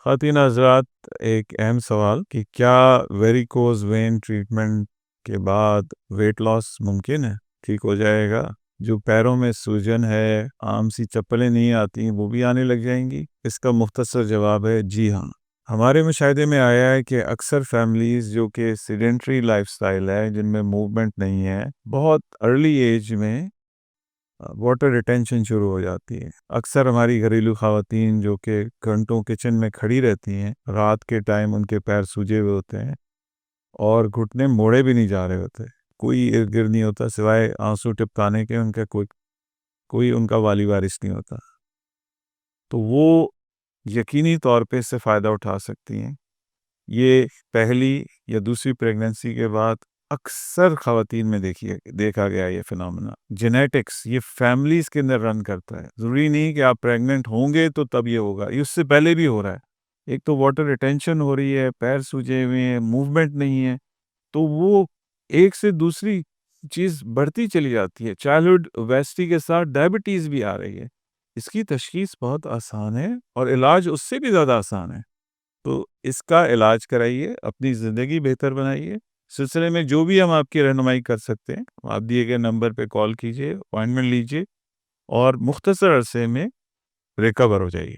خواتین حضرات، ایک اہم سوال کہ کیا ویریکوز وین ٹریٹمنٹ کے بعد ویٹ لاس ممکن ہے؟ ٹھیک ہو جائے گا؟ جو پیروں میں سوجن ہے، عام سی چپلیں نہیں آتی وہ بھی آنے لگ جائیں گی؟ اس کا مختصر جواب ہے جی ہاں۔ ہمارے مشاہدے میں آیا ہے کہ اکثر فیملیز جو کہ سیڈنٹری لائف سٹائل ہے، جن میں موومنٹ نہیں ہے، بہت ارلی ایج میں واٹر ریٹینشن شروع ہو جاتی ہے۔ اکثر ہماری گھریلو خواتین جو کہ گھنٹوں کچن میں کھڑی رہتی ہیں، رات کے ٹائم ان کے پیر سوجے ہوئے ہوتے ہیں اور گھٹنے موڑے بھی نہیں جا رہے ہوتے، کوئی ارد گرد نہیں ہوتا سوائے آنسو ٹپکانے کے، ان کا کوئی ان کا والی وارث نہیں ہوتا، تو وہ یقینی طور پہ اس سے فائدہ اٹھا سکتی ہیں۔ یہ پہلی یا دوسری پریگننسی کے بعد اکثر خواتین میں دیکھا گیا یہ فنامنا۔ جینیٹکس یہ فیملیز کے اندر رن کرتا ہے، ضروری نہیں کہ آپ پریگننٹ ہوں گے تو تب یہ ہوگا، یہ اس سے پہلے بھی ہو رہا ہے۔ ایک تو واٹر ریٹینشن ہو رہی ہے، پیر سوجے ہوئے ہیں، موومنٹ نہیں ہے، تو وہ ایک سے دوسری چیز بڑھتی چلی جاتی ہے۔ چائلڈہڈ اوبیسٹی کے ساتھ ڈائبٹیز بھی آ رہی ہے۔ اس کی تشخیص بہت آسان ہے اور علاج اس سے بھی زیادہ آسان ہے، تو اس کا علاج کرائیے، اپنی زندگی بہتر بنائیے۔ سلسلے میں جو بھی ہم آپ کی رہنمائی کر سکتے ہیں، آپ دیے گئے نمبر پہ کال کیجیے، اپوائنٹمنٹ لیجیے اور مختصر عرصے میں ریکور ہو جائیے۔